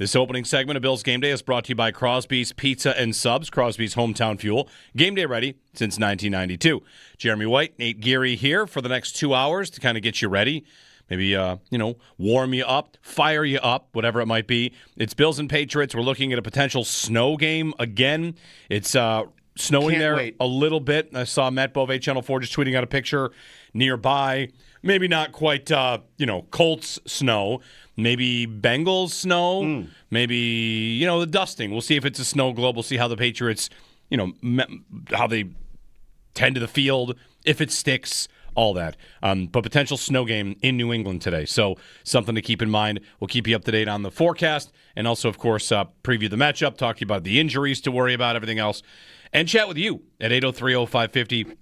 This opening segment of Bills Game Day is brought to you by Crosby's Pizza and Subs, Crosby's hometown fuel. Game day ready since 1992. Jeremy White, Nate Geary here for the next 2 hours to kind of get you ready. Maybe, warm you up, fire you up, whatever it might be. It's Bills and Patriots. We're looking at a potential snow game again. It's snowing there a little bit. I saw Matt Bove, Channel 4, just tweeting out a picture nearby. Maybe not quite, Colts snow. Maybe Bengals snow. Maybe, the dusting. We'll see if it's a snow globe. We'll see how the Patriots, how they tend to the field, if it sticks, all that. But potential snow game in New England today. So something to keep in mind. We'll keep you up to date on the forecast and also, of course, preview the matchup, talk to you about the injuries to worry about, everything else, and chat with you at 803-0550.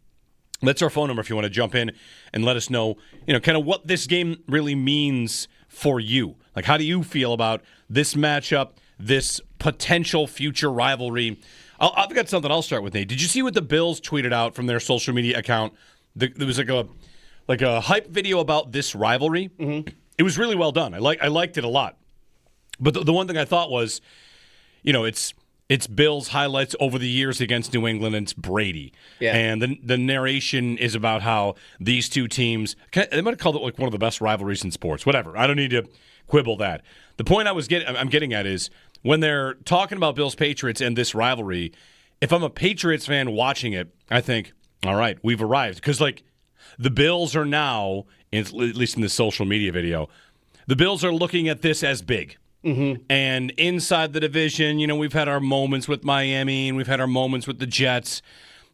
That's our phone number if you want to jump in and let us know, kind of what this game really means for you. Like, how do you feel about this matchup, this potential future rivalry? I've got something I'll start with, Nate. Did you see what the Bills tweeted out from their social media account? There was like a hype video about this rivalry. Mm-hmm. It was really well done. I liked it a lot. But the one thing I thought was, it's Bills highlights over the years against New England, and it's Brady. Yeah. And the narration is about how these two teams, they might have called it like one of the best rivalries in sports. Whatever. I don't need to quibble that. The point I'm getting at is when they're talking about Bills-Patriots and this rivalry, if I'm a Patriots fan watching it, I think, all right, we've arrived. Because, the Bills are now, at least in the social media video, the Bills are looking at this as big. Mm-hmm. And inside the division, we've had our moments with Miami and we've had our moments with the Jets.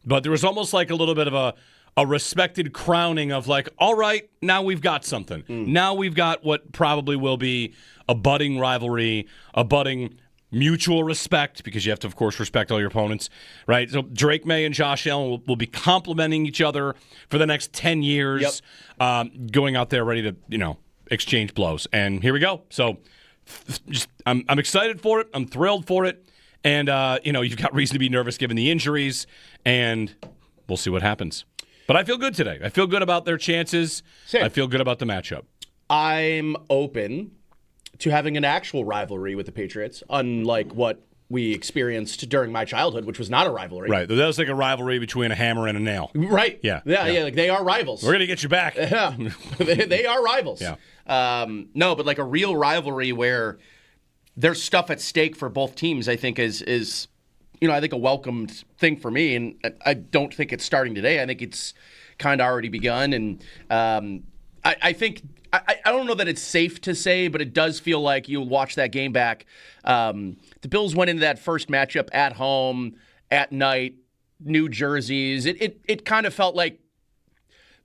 But there was almost like a little bit of a respected crowning of all right, now we've got something. Now we've got what probably will be a budding rivalry, a budding mutual respect, because you have to, of course, respect all your opponents, right? So Drake Maye and Josh Allen will be complimenting each other for the next 10 years, going out there ready to, exchange blows. And here we go. So I'm excited for it. I'm thrilled for it. And, you've got reason to be nervous given the injuries, and we'll see what happens. But I feel good today. I feel good about their chances. Same. I feel good about the matchup. I'm open to having an actual rivalry with the Patriots, unlike what we experienced during my childhood, which was not a rivalry. Right. That was like a rivalry between a hammer and a nail. Right. Yeah. Yeah. They are rivals. We're going to get you back. Yeah. They are rivals. Yeah. No, but like a real rivalry where there's stuff at stake for both teams, I think is I think a welcomed thing for me. And I don't think it's starting today. I think it's kind of already begun. And I think I don't know that it's safe to say, but it does feel like you'll watch that game back. The Bills went into that first matchup at home, at night, new jerseys. It kind of felt like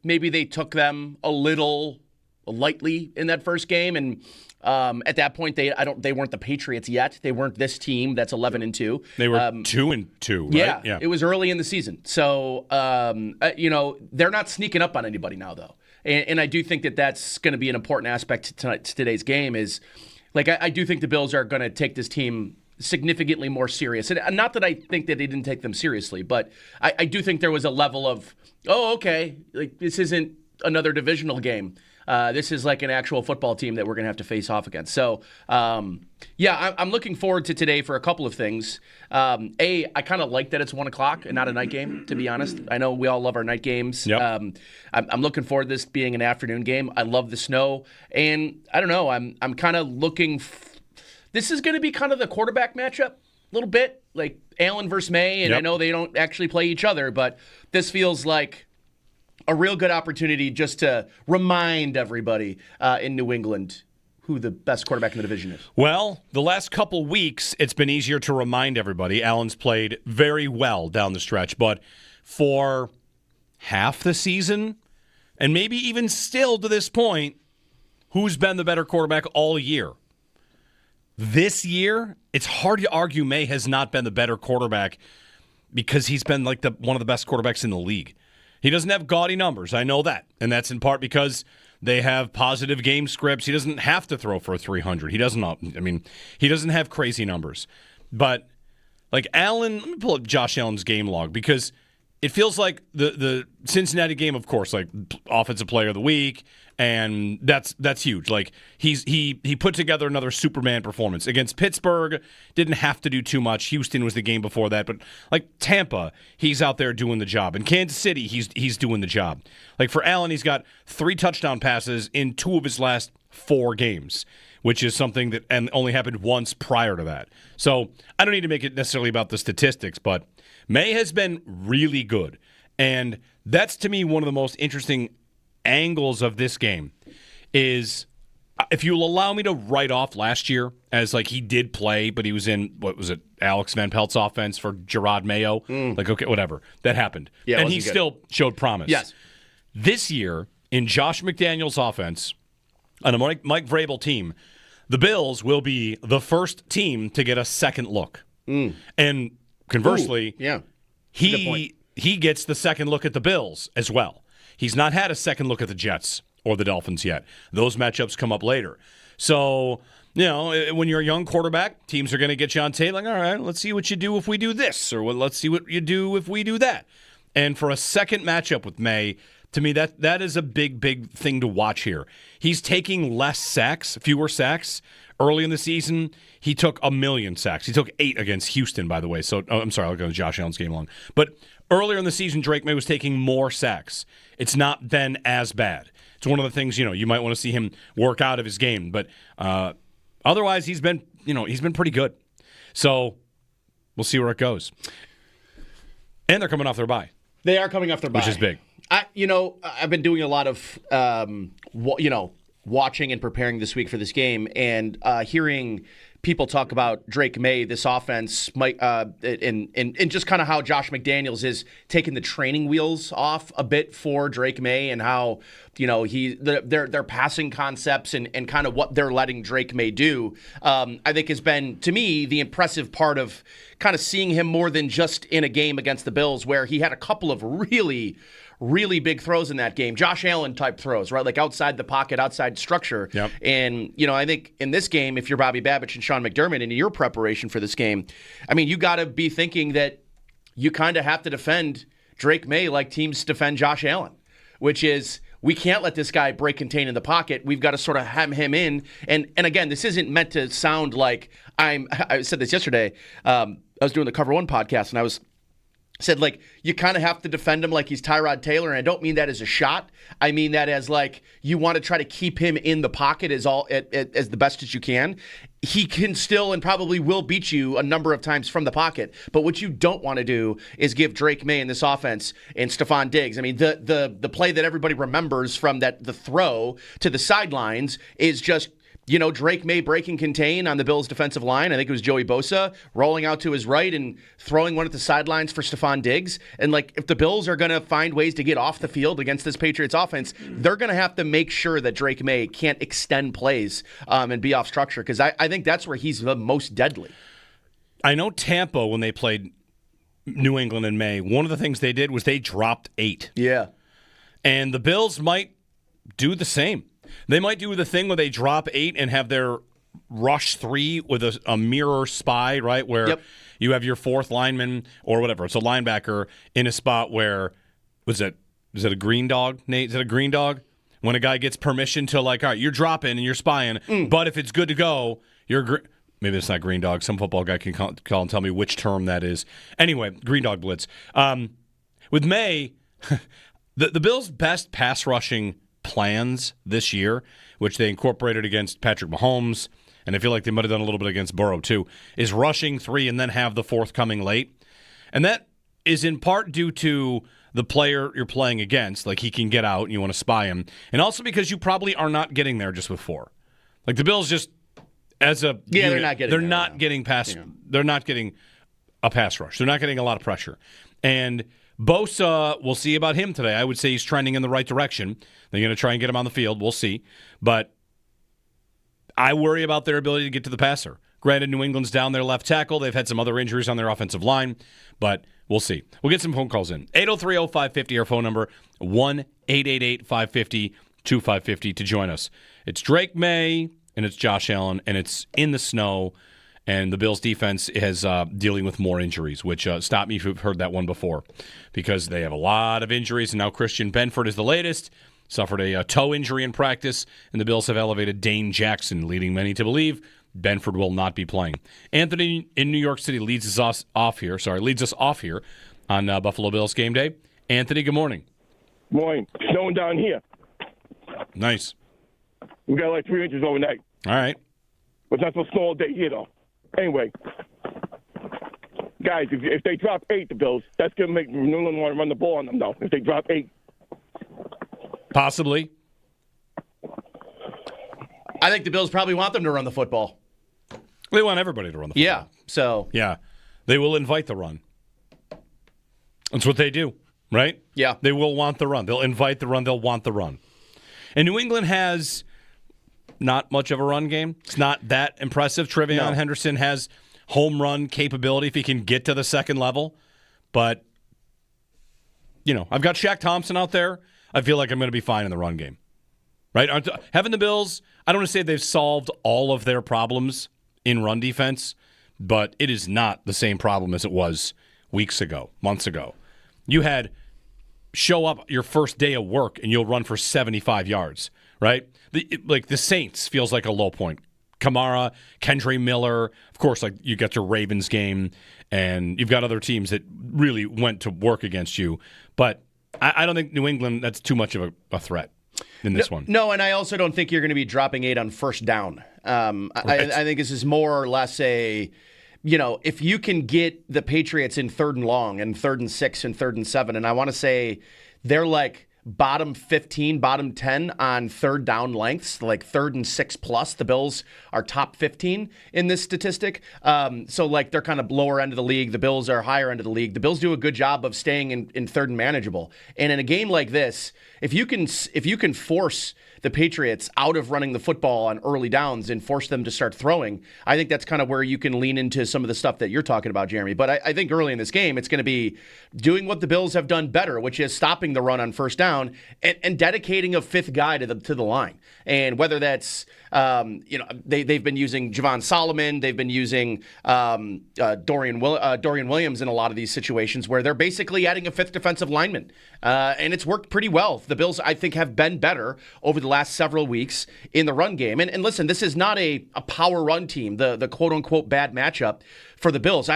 maybe they took them a little lightly in that first game, and at that point they weren't the Patriots yet. They weren't this team that's 11-2. They were 2-2. Right? Yeah, it was early in the season, so they're not sneaking up on anybody now, though. And I do think that that's going to be an important aspect to today's game. Is I do think the Bills are going to take this team significantly more serious. And not that I think that they didn't take them seriously, but I do think there was a level of, okay, this isn't another divisional game. This is like an actual football team that we're going to have to face off against. So, I'm looking forward to today for a couple of things. I kind of like that it's 1 o'clock and not a night game, to be honest. I know we all love our night games. Yep. I'm looking forward to this being an afternoon game. I love the snow. And I don't know, I'm kind of looking this is going to be kind of the quarterback matchup a little bit, like Allen versus Maye. And I know they don't actually play each other, but this feels like a real good opportunity just to remind everybody in New England who the best quarterback in the division is. Well, the last couple weeks, it's been easier to remind everybody. Allen's played very well down the stretch, but for half the season, and maybe even still to this point, who's been the better quarterback all year? This year, it's hard to argue Maye has not been the better quarterback because he's been one of the best quarterbacks in the league. He doesn't have gaudy numbers. I know that. And that's in part because they have positive game scripts. He doesn't have to throw for 300. He doesn't have crazy numbers. But Allen, let me pull up Josh Allen's game log because it feels like the Cincinnati game, of course, like offensive player of the week, and that's huge. Like he put together another Superman performance against Pittsburgh. Didn't have to do too much. Houston was the game before that, but like Tampa, he's out there doing the job. In Kansas City, he's doing the job. Like for Allen, he's got 3 touchdown passes in 2 of his last 4 games, which is something that and only happened once prior to that. So I don't need to make it necessarily about the statistics, but Maye has been really good. And that's, to me, one of the most interesting angles of this game is if you'll allow me to write off last year as, like, he did play, but he was in, what was it, Alex Van Pelt's offense for Gerard Mayo. Like, okay, whatever. That happened. Yeah, and he still showed promise. Yes. This year, in Josh McDaniels' offense, on a Mike Vrabel team, the Bills will be the first team to get a second look. And conversely, he gets the second look at the Bills as well. He's not had a second look at the Jets or the Dolphins yet. Those matchups come up later. So, you know, when you're a young quarterback, teams are going to get you on tape like, all right, let's see what you do if we do this, or let's see what you do if we do that. And for a second matchup with Maye, to me, that is a big thing to watch here. He's taking fewer sacks. Early in the season, he took 1,000,000 sacks. He took 8 against Houston, by the way. So, I'm sorry, I'll go to Josh Allen's game long. But earlier in the season, Drake Maye was taking more sacks. It's not been as bad. It's one of the things, you might want to see him work out of his game. But otherwise, he's been pretty good. So we'll see where it goes. And they're coming off their bye. They are coming off their bye. Which is big. I've been doing a lot of, watching and preparing this week for this game, and hearing people talk about Drake Maye, this offense, and just kind of how Josh McDaniels is taking the training wheels off a bit for Drake Maye, and how their passing concepts and kind of what they're letting Drake Maye do. I think has been, to me, the impressive part of kind of seeing him more than just in a game against the Bills, where he had a couple of really big throws in that game. Josh Allen type throws, right? Like outside the pocket, outside structure. Yep. And, I think in this game, if you're Bobby Babich and Sean McDermott and in your preparation for this game, I mean, you got to be thinking that you kind of have to defend Drake Maye like teams defend Josh Allen, which is, we can't let this guy break contain in the pocket. We've got to sort of hem him in. And again, this isn't meant to sound like I said this yesterday. I was doing the Cover One podcast, and I said, like, you kind of have to defend him like he's Tyrod Taylor, and I don't mean that as a shot. I mean that as, like, you want to try to keep him in the pocket as the best as you can. He can still and probably will beat you a number of times from the pocket, but what you don't want to do is give Drake Maye in this offense and Stephon Diggs. I mean, the play that everybody remembers from the throw to the sidelines is just, Drake Maye breaking contain on the Bills' defensive line. I think it was Joey Bosa rolling out to his right and throwing one at the sidelines for Stephon Diggs. And, like, if the Bills are going to find ways to get off the field against this Patriots offense, they're going to have to make sure that Drake Maye can't extend plays and be off structure, because I think that's where he's the most deadly. I know Tampa, when they played New England in May, one of the things they did was they dropped 8. Yeah. And the Bills might do the same. They might do the thing where they drop 8 and have their rush 3 with a mirror spy, right? Where you have your 4th lineman or whatever. It's a linebacker in a spot where, is it a green dog, Nate? Is it a green dog? When a guy gets permission to, like, all right, you're dropping and you're spying, but if it's good to go, maybe it's not green dog. Some football guy can call and tell me which term that is. Anyway, green dog blitz. With Maye, the Bills' best pass rushing plans this year, which they incorporated against Patrick Mahomes, and I feel like they might have done a little bit against Burrow too, is rushing 3 and then have the 4th coming late. And that is in part due to the player you're playing against, like he can get out and you want to spy him, and also because you probably are not getting there just with 4. Like the Bills just as a unit, they're not getting past. They're not getting a pass rush. They're not getting a lot of pressure. And Bosa, we'll see about him today. I would say he's trending in the right direction. They're going to try and get him on the field. We'll see. But I worry about their ability to get to the passer. Granted, New England's down their left tackle. They've had some other injuries on their offensive line, but we'll see. We'll get some phone calls in. 803-0550, our phone number, 1-888-550-2550 to join us. It's Drake Maye, and it's Josh Allen, and it's in the snow, And the Bills defense is dealing with more injuries, which stop me if you've heard that one before, because they have a lot of injuries. And now Christian Benford is the latest. Suffered a toe injury in practice, and the Bills have elevated Dane Jackson, leading many to believe Benford will not be playing. Anthony in New York City leads us off here on Buffalo Bills Game Day. Anthony, good morning. Morning. Snowing down here. Nice. We got like 3 inches overnight. All right. But it's not so small day here, though. Anyway, guys, if they drop 8, the Bills, that's going to make New England want to run the ball on them, though, if they drop 8. Possibly. I think the Bills probably want them to run the football. They want everybody to run the football. Yeah, so. Yeah. They will invite the run. That's what they do, right? Yeah. They will want the run. They'll invite the run. They'll want the run. And New England has not much of a run game. It's not that impressive. Trevion Henderson has home run capability if he can get to the second level. But, I've got Shaq Thompson out there. I feel like I'm going to be fine in the run game. Right? Having the Bills, I don't want to say they've solved all of their problems in run defense, but it is not the same problem as it was weeks ago, months ago. You had show up your first day of work and you'll run for 75 yards, right? The Saints feels like a low point. Kamara, Kendre Miller, of course, like you got your Ravens game, and you've got other teams that really went to work against you. But I don't think New England, that's too much of a threat in this one. No, and I also don't think you're going to be dropping 8 on first down. Right. I think this is more or less if you can get the Patriots in 3rd and long and 3rd and 6 and 3rd and 7, and I want to say they're like bottom 15, bottom 10 on 3rd down lengths, like 3rd and 6 plus. The Bills are top 15 in this statistic. So they're kind of lower end of the league. The Bills are higher end of the league. The Bills do a good job of staying in 3rd and manageable. And in a game like this, if you can force the Patriots out of running the football on early downs and force them to start throwing, I think that's kind of where you can lean into some of the stuff that you're talking about, Jeremy. But I think early in this game, it's going to be doing what the Bills have done better, which is stopping the run on first down and dedicating a 5th guy to the line. And whether that's they've been using Javon Solomon, they've been using Dorian Williams in a lot of these situations where they're basically adding a 5th defensive lineman, and it's worked pretty well. The Bills, I think, have been better over the last several weeks in the run game. And listen, this is not a power run team, the quote unquote bad matchup for the Bills.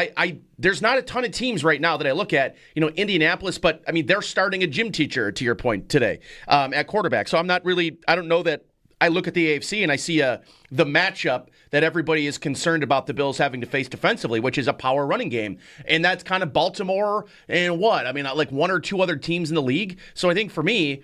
There's not a ton of teams right now that I look at, Indianapolis, but I mean, they're starting a gym teacher, to your point today, at quarterback. So I don't know that I look at the AFC and I see the matchup that everybody is concerned about the Bills having to face defensively, which is a power running game. And that's kind of Baltimore and like 1 or 2 other teams in the league. So I think for me,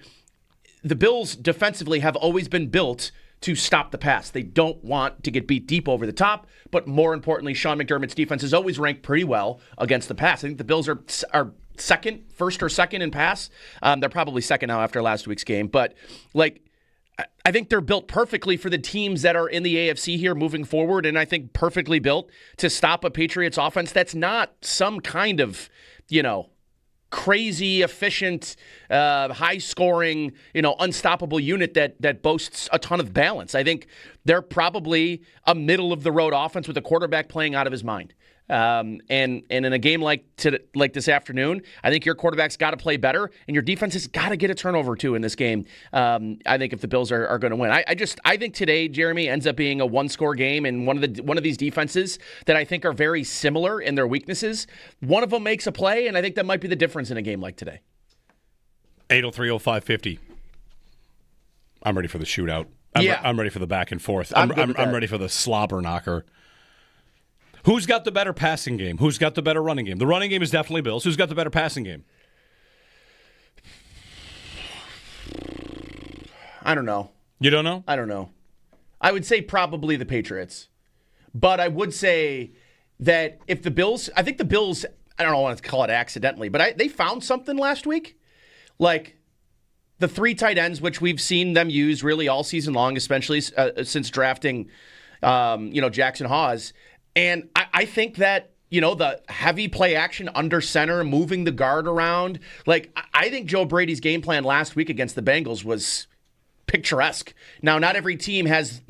the Bills defensively have always been built to stop the pass. They don't want to get beat deep over the top, but more importantly, Sean McDermott's defense has always ranked pretty well against the pass. I think the Bills are first or second in pass. They're probably second now after last week's game, but I think they're built perfectly for the teams that are in the AFC here moving forward, and I think perfectly built to stop a Patriots offense that's not some kind of, crazy, efficient, high-scoring, unstoppable unit that boasts a ton of balance. I think they're probably a middle-of-the-road offense with a quarterback playing out of his mind. And in a game like this afternoon, I think your quarterback's got to play better, and your defense has got to get a turnover too in this game. I think if the Bills are going to win, I think today, Jeremy, ends up being a 1-score game, and one of these defenses that I think are very similar in their weaknesses. One of them makes a play, and I think that might be the difference in a game like today. 803-0550. I'm ready for the shootout. I'm ready for the back and forth. I'm ready for the slobber knocker. Who's got the better passing game? Who's got the better running game? The running game is definitely Bills. Who's got the better passing game? I don't know. You don't know? I don't know. I would say probably the Patriots. But I would say that if the Bills, I think the Bills, I don't want to call it accidentally, but they found something last week. Like the 3 tight ends, which we've seen them use really all season long, especially since drafting, Jackson Hawes. And I think that, the heavy play action under center, moving the guard around, I think Joe Brady's game plan last week against the Bengals was picturesque. Now, not every team has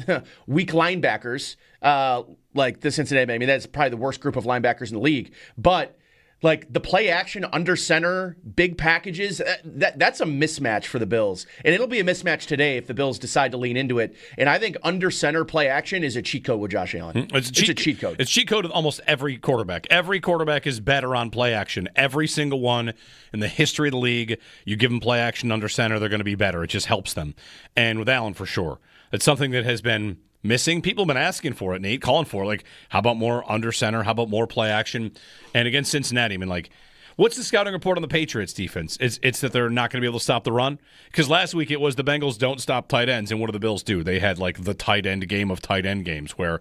weak linebackers, like the Cincinnati. I mean, that's probably the worst group of linebackers in the league. But like the play action under center, big packages, that's a mismatch for the Bills. And it'll be a mismatch today if the Bills decide to lean into it. And I think under center play action is a cheat code with Josh Allen. It's a cheat code. It's cheat code with almost every quarterback. Every quarterback is better on play action. Every single one in the history of the league, you give them play action under center, they're going to be better. It just helps them. And with Allen, for sure. It's something that has been missing. People have been asking for it, Nate, calling for it. Like, how about more under center? How about more play action? And against Cincinnati, I mean, like, what's the scouting report on the Patriots defense? It's that they're not going to be able to stop the run? Because last week it was the Bengals don't stop tight ends, and what do the Bills do? They had, like, the tight end game of tight end games where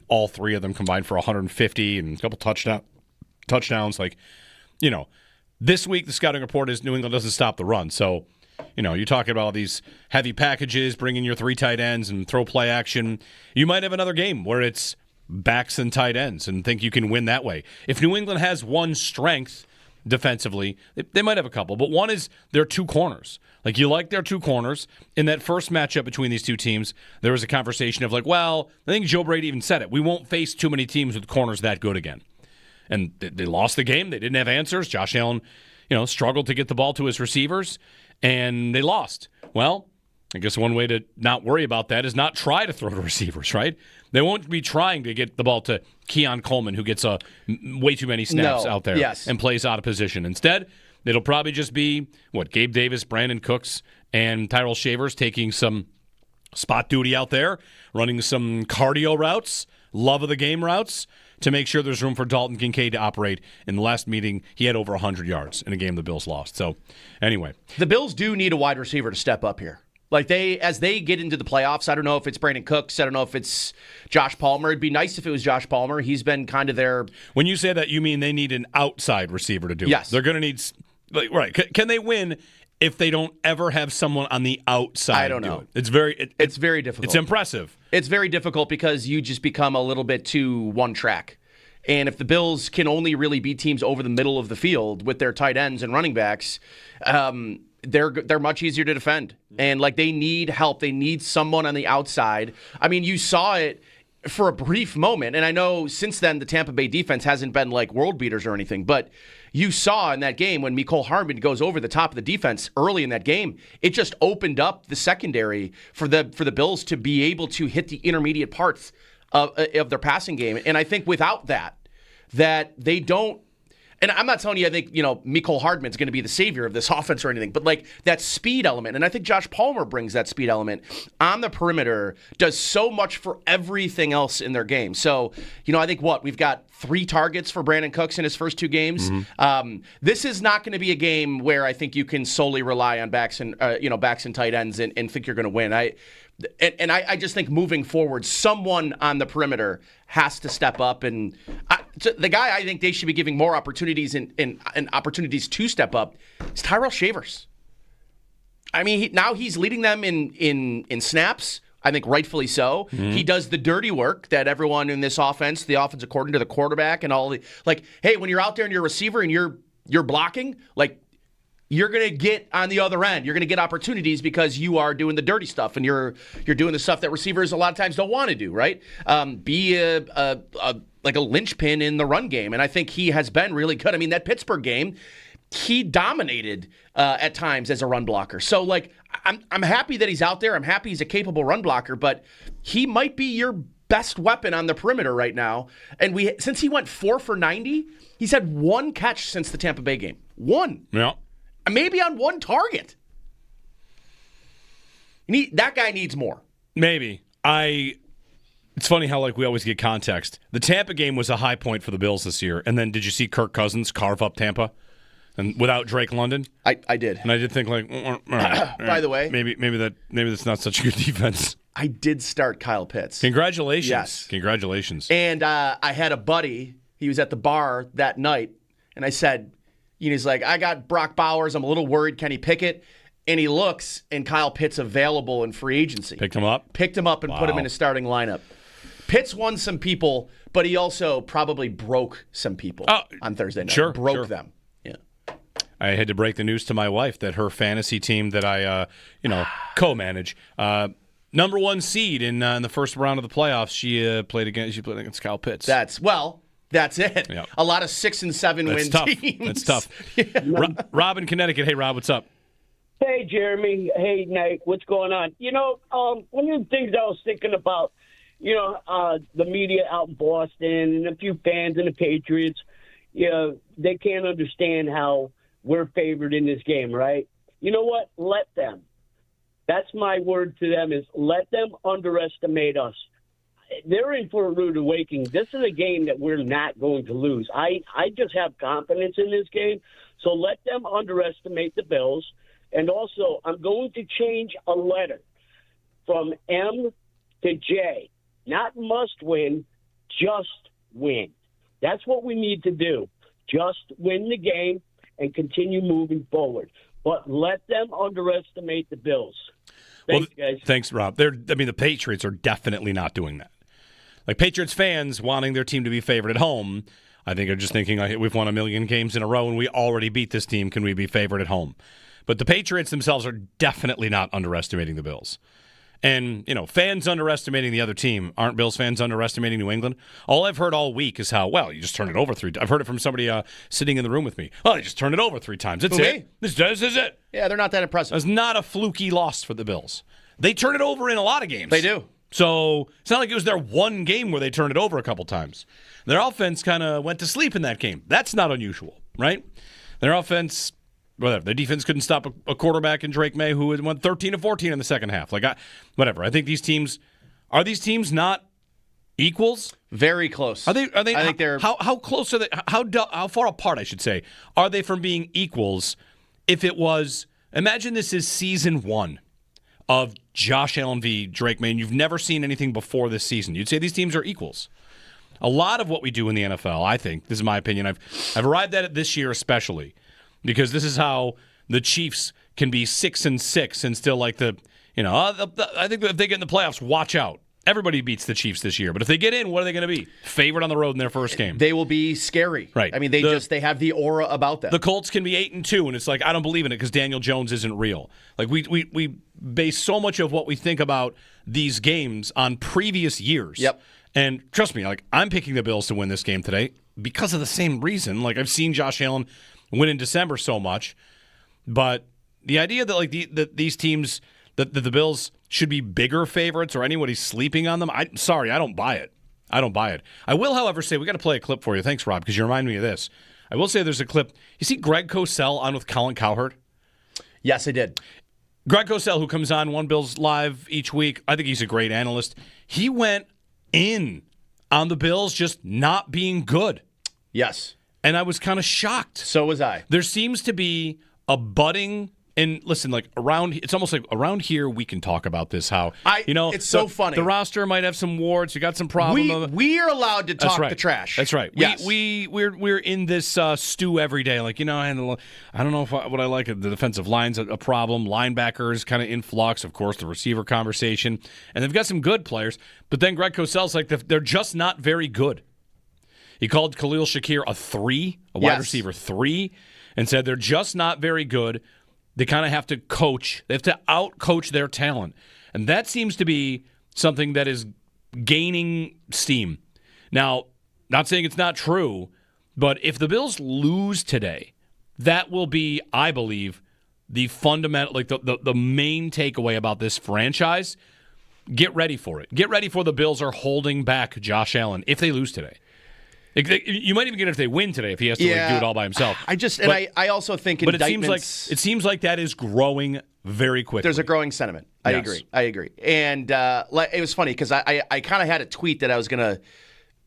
all three of them combined for 150 and a couple touchdowns. Like, you know, this week the scouting report is New England doesn't stop the run. So, you know, you're talking about all these heavy packages, bring in your three tight ends and throw play action. You might have another game where it's backs and tight ends and think you can win that way. If New England has one strength defensively, they might have a couple, but one is their two corners. Like, you like their two corners. In that first matchup between these two teams, there was a conversation of like, well, I think Joe Brady even said it. We won't face too many teams with corners that good again. And they lost the game. They didn't have answers. Josh Allen, struggled to get the ball to his receivers, and they lost. Well, I guess one way to not worry about that is not try to throw to receivers, right? They won't be trying to get the ball to Keon Coleman, who gets way too many snaps out there and plays out of position. Instead, it'll probably just be, Gabe Davis, Brandon Cooks, and Tyrell Shavers taking some spot duty out there, running some cardio routes, love of the game routes, to make sure there's room for Dalton Kincaid to operate. In the last meeting, he had over 100 yards in a game the Bills lost. So, anyway. The Bills do need a wide receiver to step up here. Like, as they get into the playoffs, I don't know if it's Brandon Cooks, I don't know if it's Josh Palmer. It'd be nice if it was Josh Palmer. He's been kind of their... When you say that, you mean they need an outside receiver to do it. Yes. They're going to need... right. Can they win if they don't ever have someone on the outside? I don't know. It's very difficult. It's impressive. It's very difficult because you just become a little bit too one track. And if the Bills can only really beat teams over the middle of the field with their tight ends and running backs, they're much easier to defend. And they need help. They need someone on the outside. I mean, you saw it for a brief moment. And I know since then the Tampa Bay defense hasn't been like world beaters or anything, but you saw in that game when Mecole Hardman goes over the top of the defense early in that game, it just opened up the secondary for the Bills to be able to hit the intermediate parts of their passing game. And I think without that they don't. And I'm not telling you I think, Mecole Hardman's going to be the savior of this offense or anything, but that speed element, and I think Josh Palmer brings that speed element on the perimeter, does so much for everything else in their game. So, I think we've got 3 targets for Brandon Cooks in his first 2 games. Mm-hmm. This is not going to be a game where I think you can solely rely on backs and tight ends and think you're going to win. I just think moving forward, someone on the perimeter has to step up. And the guy I think they should be giving more opportunities and opportunities to step up is Tyrell Shavers. I mean, now he's leading them in snaps. I think rightfully so. Mm-hmm. He does the dirty work that everyone in this offense, the offense according to the quarterback and all the hey, when you're out there and you're a receiver and you're blocking, you're going to get on the other end. You're going to get opportunities because you are doing the dirty stuff and you're doing the stuff that receivers a lot of times don't want to do, right? Be a linchpin in the run game. And I think he has been really good. I mean, that Pittsburgh game, he dominated at times as a run blocker. So, I'm happy that he's out there. I'm happy he's a capable run blocker, but he might be your best weapon on the perimeter right now. And since he went 4 for 90, he's had 1 catch since the Tampa Bay game. 1. Yeah. Maybe on 1 target. That guy needs more. Maybe. It's funny how we always get context. The Tampa game was a high point for the Bills this year. And then did you see Kirk Cousins carve up Tampa? And without Drake London? I did. And I did think all right, by the way, maybe that's not such a good defense. I did start Kyle Pitts. Congratulations. Yes. Congratulations. And I had a buddy, he was at the bar that night, and I said, he's like, I got Brock Bowers. I'm a little worried. Kenny Pickett. And he looks, and Kyle Pitts available in free agency. Picked him up and put him in his starting lineup. Pitts won some people, but he also probably broke some people on Thursday night. Sure. Broke them. Yeah. I had to break the news to my wife that her fantasy team that I, co-manage, number one seed in the first round of the playoffs. She played against Kyle Pitts. That's it. Yep. A lot of 6 and 7 win teams. That's tough. Rob in Connecticut. Hey, Rob, what's up? Hey, Jeremy. Hey, Nate. What's going on? One of the things I was thinking about, the media out in Boston and a few fans and the Patriots, they can't understand how we're favored in this game, right? You know what? Let them. That's my word to them is let them underestimate us. They're in for a rude awakening. This is a game that we're not going to lose. I just have confidence in this game. So let them underestimate the Bills. And also, I'm going to change a letter from M to J. Not must win, just win. That's what we need to do. Just win the game and continue moving forward. But let them underestimate the Bills. Thanks, guys. Thanks, Rob. The Patriots are definitely not doing that. Like, Patriots fans wanting their team to be favored at home, I think are just thinking, we've won a million games in a row and we already beat this team. Can we be favored at home? But the Patriots themselves are definitely not underestimating the Bills. And, fans underestimating the other team. Aren't Bills fans underestimating New England? All I've heard all week is how, you just turned it over 3 times. I've heard it from somebody sitting in the room with me. Oh, they just turned it over 3 times. That's it. This is it. Yeah, they're not that impressive. It's not a fluky loss for the Bills. They turn it over in a lot of games. They do. So it's not like it was their one game where they turned it over a couple times. Their offense kind of went to sleep in that game. That's not unusual, right? Their offense, whatever. Their defense couldn't stop a quarterback in Drake Maye who went 13-14 in the second half. Whatever. I think these teams not equals? Very close. Are they? I think they're. How close are they? How far apart, I should say, are they from being equals? If it was, imagine this is season 1 of Josh Allen v. Drake Maye, and you've never seen anything before this season. You'd say these teams are equals. A lot of what we do in the NFL, I think, this is my opinion, I've arrived at it this year especially, because this is how the Chiefs can be 6-6 and still I think if they get in the playoffs, watch out. Everybody beats the Chiefs this year, but if they get in, what are they going to be? Favored on the road in their first game. They will be scary. Right. I mean, they have the aura about them. The Colts can be 8-2, and it's like, I don't believe in it because Daniel Jones isn't real. Like, we base so much of what we think about these games on previous years. Yep. And trust me, I'm picking the Bills to win this game today because of the same reason. Like, I've seen Josh Allen win in December so much, but the idea that these teams, that the Bills should be bigger favorites or anybody's sleeping on them, I don't buy it. I don't buy it. I will, however, say we got to play a clip for you. Thanks, Rob, because you remind me of this. I will say there's a clip. You see Greg Cosell on with Colin Cowherd? Yes, I did. Greg Cosell, who comes on One Bills Live each week, I think he's a great analyst. He went in on the Bills just not being good. Yes. And I was kind of shocked. So was I. There seems to be a budding. And listen, it's almost like around here we can talk about this. How it's so funny. The roster might have some warts. You got some problems. We are allowed to talk the trash. That's right. Yes. We're in this stew every day. I don't know what I like. The defensive line's a problem. Linebackers kind of in flux. Of course, the receiver conversation, and they've got some good players. But then Greg Cosell's like they're just not very good. He called Khalil Shakir a wide receiver 3, and said they're just not very good. They kind of have to coach. They have to out-coach their talent. And that seems to be something that is gaining steam. Now, not saying it's not true, but if the Bills lose today, that will be, I believe, the fundamental, the main takeaway about this franchise. Get ready for it. Get ready for the Bills are holding back Josh Allen if they lose today. You might even get it if they win today if he has to do it all by himself. I also think indictments. It seems like that is growing very quickly. There's a growing sentiment. I agree. And it was funny because I kind of had a tweet that I was going to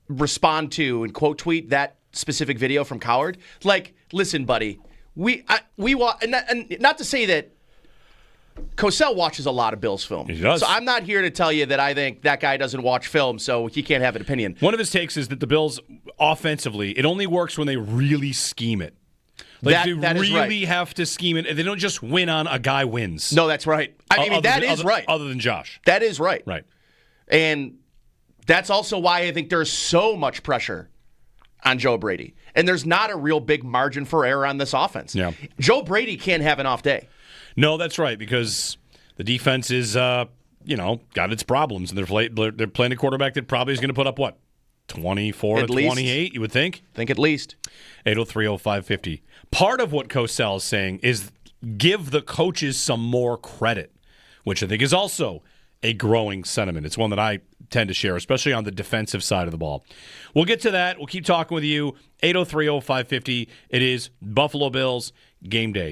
respond to and quote tweet that specific video from Cowherd. Like, listen, buddy, we and not to say that Cosell watches a lot of Bills film. He does. So I'm not here to tell you that I think that guy doesn't watch film, so he can't have an opinion. One of his takes is that the Bills, offensively, it only works when they really scheme it. They really have to scheme it. They don't just win on a guy wins. No, that's right. That is right. Other than Josh. That is right. Right. And that's also why I think there's so much pressure on Joe Brady. And there's not a real big margin for error on this offense. Yeah. Joe Brady can't have an off day. No, that's right, because the defense is got its problems, and they're playing a quarterback that probably is going to put up, 24 At to least. 28, you would think? I think at least. 8030550. Part of what Cosell is saying is give the coaches some more credit, which I think is also a growing sentiment. It's one that I tend to share, especially on the defensive side of the ball. We'll get to that. We'll keep talking with you. 8030550. It is Buffalo Bills Game Day.